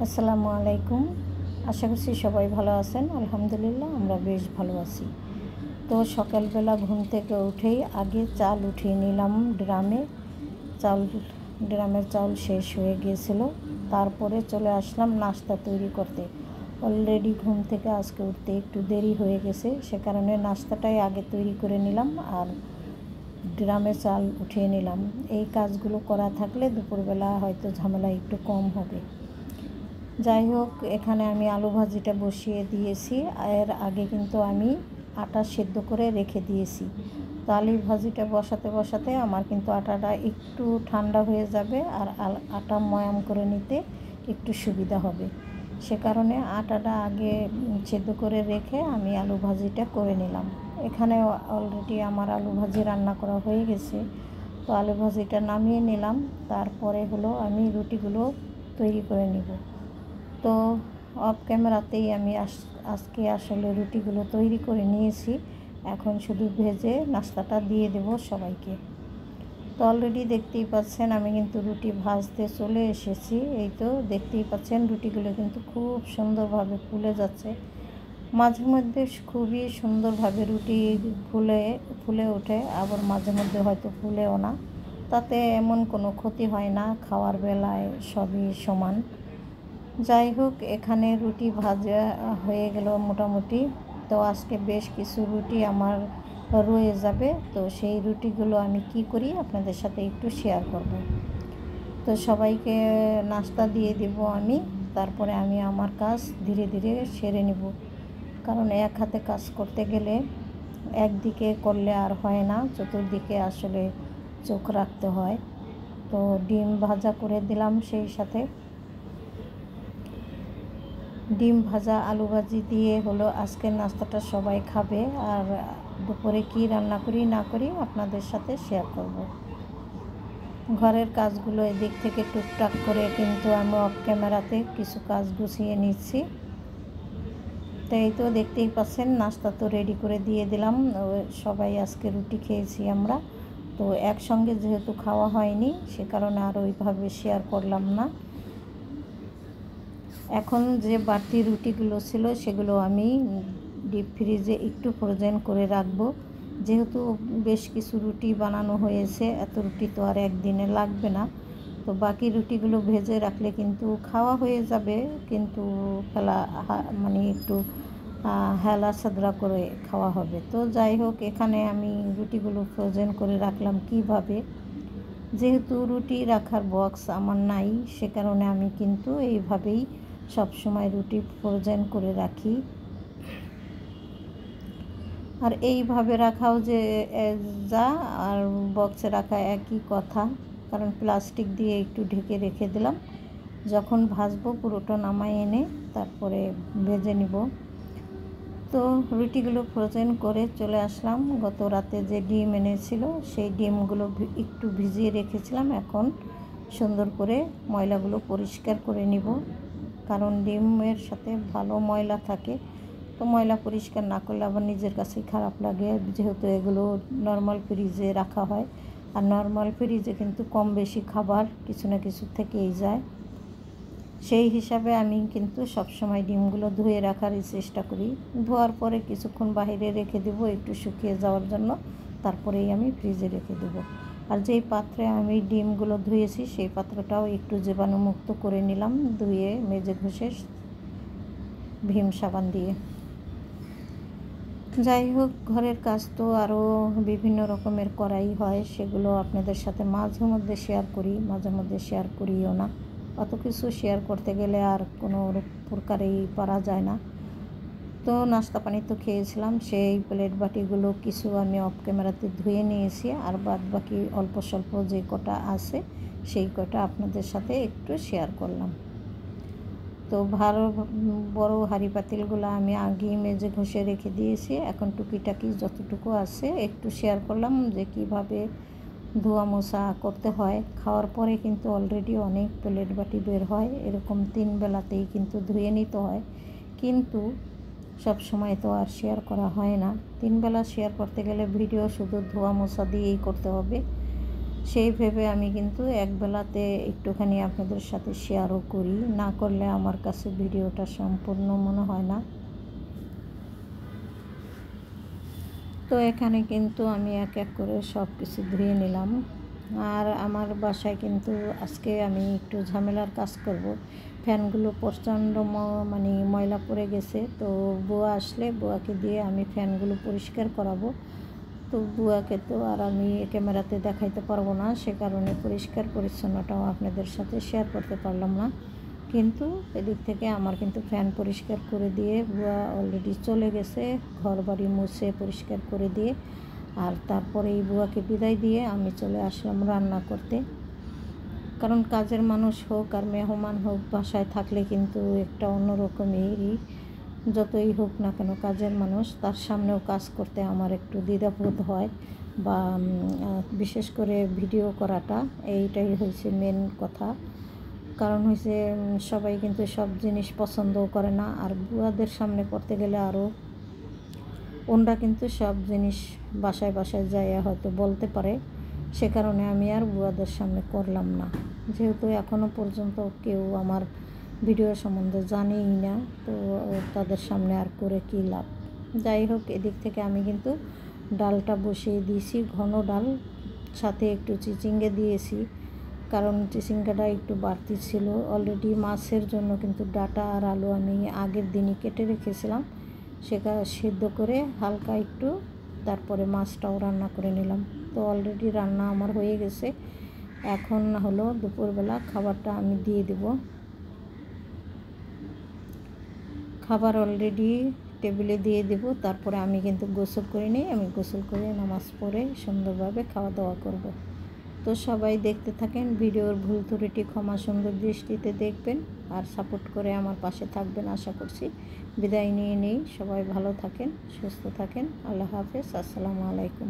আসসালামু আলাইকুম। আশা করছি সবাই ভালো আছেন। আলহামদুলিল্লাহ আমরা বেশ ভালো আছি। তো সকালবেলা ঘুম থেকে উঠেই আগে চাল উঠিয়ে নিলাম ড্রামে। ড্রামের চাউল শেষ হয়ে গিয়েছিল। তারপরে চলে আসলাম নাস্তা তৈরি করতে। অলরেডি ঘুম থেকে আজকে উঠতে একটু দেরি হয়ে গেছে, সে কারণে নাস্তাটাই আগে তৈরি করে নিলাম আর ড্রামে চাল উঠিয়ে নিলাম। এই কাজগুলো করা থাকলে দুপুরবেলা হয়তো ঝামেলা একটু কম হবে। যাই হোক, এখানে আমি আলু ভাজিটা বসিয়ে দিয়েছি। এর আগে কিন্তু আমি আটা সেদ্ধ করে রেখে দিয়েছি। তো আলু ভাজিটা বসাতে বসাতে আমার কিন্তু আটাটা একটু ঠান্ডা হয়ে যাবে আর আটা ময়াম করে নিতে একটু সুবিধা হবে। সে কারণে আটাটা আগে সেদ্ধ করে রেখে আমি আলু ভাজিটা করে নিলাম। এখানে অলরেডি আমার আলু ভাজি রান্না করা হয়ে গেছে। তো আলু ভাজিটা নামিয়ে নিলাম। তারপরে হলো আমি রুটিগুলো তৈরি করে নিব। তো অফ ক্যামেরাতেই আমি আজকে আসলে রুটিগুলো তৈরি করে নিয়েছি। এখন শুধু ভেজে নাস্তাটা দিয়ে দেব সবাইকে। তো অলরেডি দেখতেই পাচ্ছেন আমি কিন্তু রুটি ভাজতে চলে এসেছি। এই তো দেখতেই পাচ্ছেন রুটিগুলো কিন্তু খুব সুন্দরভাবে ফুলে যাচ্ছে। মাঝে মধ্যে খুবই সুন্দরভাবে রুটি ফুলে ওঠে, আবার মাঝে মধ্যে হয়তো ফুলেও না। তাতে এমন কোনো ক্ষতি হয় না, খাওয়ার বেলায় সবই সমান। যাই হোক, এখানে রুটি ভাজা হয়ে গেল মোটামুটি। তো আজকে বেশ কিছু রুটি আমার রয়ে যাবে। তো সেই রুটিগুলো আমি কি করি আপনাদের সাথে একটু শেয়ার করব। তো সবাইকে নাস্তা দিয়ে দেব আমি। তারপরে আমি আমার কাজ ধীরে ধীরে সেরে নেব, কারণ এক হাতে কাজ করতে গেলে একদিকে করলে আর হয় না, চতুর্দিকে আসলে চোখ রাখতে হয়। তো ডিম ভাজা করে দিলাম, সেই সাথে ডিম ভাজা আলু ভাজি দিয়ে হলো আজকের নাস্তাটা সবাই খাবে। আর দুপুরে কি রান্না করি না করি আপনাদের সাথে শেয়ার করব। ঘরের কাজগুলো এদিক থেকে টুকটাক করে কিন্তু আমি অফ ক্যামেরাতে কিছু কাজ গুছিয়ে নিচ্ছি। তো এই তো দেখতেই পাচ্ছেন নাস্তা তো রেডি করে দিয়ে দিলাম। সবাই আজকে রুটি খেয়েছি আমরা। তো একসঙ্গে যেহেতু খাওয়া হয়নি, সে কারণে আর ওইভাবে শেয়ার করলাম না। এখন যে বাড়তি রুটিগুলো ছিল সেগুলো আমি ডিপ ফ্রিজে একটু ফ্রোজেন করে রাখবো। যেহেতু বেশ কিছু রুটি বানানো হয়েছে, এত রুটি তো আর একদিনে লাগবে না। তো বাকি রুটিগুলো ভেজে রাখলে কিন্তু খাওয়া হয়ে যাবে, কিন্তু মানে একটু হেলা সাদরা করে খাওয়া হবে। তো যাই হোক, এখানে আমি রুটিগুলো ফ্রোজেন করে রাখলাম কিভাবে। যেহেতু রুটি রাখার বক্স আমার নাই, সে কারণে আমি কিন্তু এইভাবেই সব সময় রুটি ফ্রোজেন করে রাখি। আর এইভাবে রাখাও যে যা আর বক্সে রাখা একই কথা, কারণ প্লাস্টিক দিয়ে একটু ঢেকে রেখে দিলাম। যখন ভাজবো পুরোটা নামাই এনে তারপরে ভেজে নিব। তো রুটিগুলো ফ্রোজেন করে চলে আসলাম। গত রাতে যে ডিম এনেছিল সেই ডিমগুলো একটু ভিজিয়ে রেখেছিলাম। এখন সুন্দর করে ময়লাগুলো পরিষ্কার করে নিব, কারণ ডিমের সাথে ভালো ময়লা থাকে। তো ময়লা পরিষ্কার না করলে আবার নিজের কাছেই খারাপ লাগে, যেহেতু এগুলো নর্মাল ফ্রিজে রাখা হয়। আর নর্মাল ফ্রিজে কিন্তু কম বেশি খাবার কিছু না কিছু থেকেই যায়। সেই হিসাবে আমি কিন্তু সবসময় ডিমগুলো ধুয়ে রাখারই চেষ্টা করি। ধোয়ার পরে কিছুক্ষণ বাইরে রেখে দেবো একটু শুকিয়ে যাওয়ার জন্য, তারপরেই আমি ফ্রিজে রেখে দেবো। আর যেই পাত্রে আমি ডিমগুলো ধুয়েছি সেই পাত্রটাও একটু জীবাণুমুক্ত করে নিলাম, ধুয়ে মেজে ঘষে ভীম সাবান দিয়ে। যাই হোক, ঘরের কাজ তো আরও বিভিন্ন রকমের করাই হয়, সেগুলো আপনাদের সাথে মাঝে মধ্যে শেয়ার করি, মাঝে মধ্যে শেয়ার করিও না। অত কিছু শেয়ার করতে গেলে আর কোনো প্রকারেই পারা যায় না। তো নাস্তা পানি তো খেয়েছিলাম, সেই প্লেট বাটিগুলো কিছু আমি অফ ক্যামেরাতে ধুয়ে নিয়েছি, আর বাদ বাকি অল্প স্বল্প যে কটা আছে সেই কটা আপনাদের সাথে একটু শেয়ার করলাম। তো বড় হাঁড়ি পাতিলগুলো আমি আগেই মেজে ঘষে রেখে দিয়েছি। এখন টুকিটাকি যতটুকু আছে একটু শেয়ার করলাম যে কীভাবে ধোয়া মোছা করতে হয়। খাওয়ার পরে কিন্তু অলরেডি অনেক প্লেট বাটি বের হয়, এরকম 3 বেলাতেই কিন্তু ধুয়ে নিতে হয়। কিন্তু সব সময় তো আর শেয়ার করা হয় না। 3 বেলা শেয়ার করতে গেলে ভিডিও শুধু ধোয়া মোছা দিয়েই করতে হবে। সেই ভেবে আমি কিন্তু একবেলাতে একটুখানি আপনাদের সাথে শেয়ারও করি, না করলে আমার কাছে ভিডিওটা সম্পূর্ণ মনে হয় না। তো এখানে কিন্তু আমি এক এক করে সব কিছু ধুয়ে নিলাম। আর আমার বাসায় কিন্তু আজকে আমি একটু ঝামেলার কাজ করব। ফ্যানগুলো প্রচণ্ড মানে ময়লা পড়ে গেছে। তো বুয়া আসলে বুয়াকে দিয়ে আমি ফ্যানগুলো পরিষ্কার করাবো। তো বুয়াকে তো আর আমি ক্যামেরাতে দেখাইতে পারবো না, সে কারণে পরিষ্কার পরিচ্ছন্নটাও আপনাদের সাথে শেয়ার করতে পারলাম না। কিন্তু এদিক থেকে আমার কিন্তু ফ্যান পরিষ্কার করে দিয়ে বুয়া অলরেডি চলে গেছে, ঘর বাড়ি মুছে পরিষ্কার করে দিয়ে। আর তারপরে এই বুয়াকে বিদায় দিয়ে আমি চলে আসলাম রান্না করতে। কারণ কাজের মানুষ হোক আর মেহমান হোক, বাসায় থাকলে কিন্তু একটা অন্যরকমেরই, যতই হোক না কেন কাজের মানুষ, তার সামনেও কাজ করতে আমার একটু দ্বিধাবোধ হয়। বা বিশেষ করে ভিডিও করাটা, এইটাই হয়েছে মেন কথা। কারণ হয়েছে সবাই কিন্তু সব জিনিস পছন্দও করে না, আর বুয়াদের সামনে করতে গেলে আরও ওনরা কিন্তু সব জিনিস বাসায় বাসায় যাইয়া হয়তো বলতে পারে। সে কারণে আমি আর বুয়াদের সামনে করলাম না, যেহেতু এখনও পর্যন্ত কেউ আমার ভিডিও সম্বন্ধে জানেই না, তো তাদের সামনে আর করে কী লাভ। যাই হোক, এদিক থেকে আমি কিন্তু ডালটা বসিয়ে দিয়েছি, ঘন ডাল, সাথে একটু চিচিঙ্গে দিয়েছি, কারণ চিচিঙ্গাটা একটু বাড়তি ছিল। অলরেডি মাছের জন্য কিন্তু ডাঁটা আর আলু আমি আগের দিনই কেটে রেখেছিলাম, সেটা সিদ্ধ করে হালকা একটু তারপরে মাছটাও রান্না করে নিলাম। তো অলরেডি রান্না আমার হয়ে গেছে। এখন হলো দুপুরবেলা খাবারটা আমি দিয়ে দেব। খাবার অলরেডি টেবিলে দিয়ে দেব, তারপরে আমি কিন্তু গোসল করে নিই। আমি গোসল করে নামাজ পড়ে সুন্দরভাবে খাওয়া দাওয়া করব। তো সবাই দেখতে থাকেন, ভিডিওর ভুল ত্রুটি ক্ষমা সুন্দর দৃষ্টিতে দেখবেন আর সাপোর্ট করে আমার পাশে থাকবেন আশা করছি। বিদায় নিয়ে নেই, সবাই ভালো থাকেন, সুস্থ থাকেন। আল্লাহ হাফেজ, আসসালামু আলাইকুম।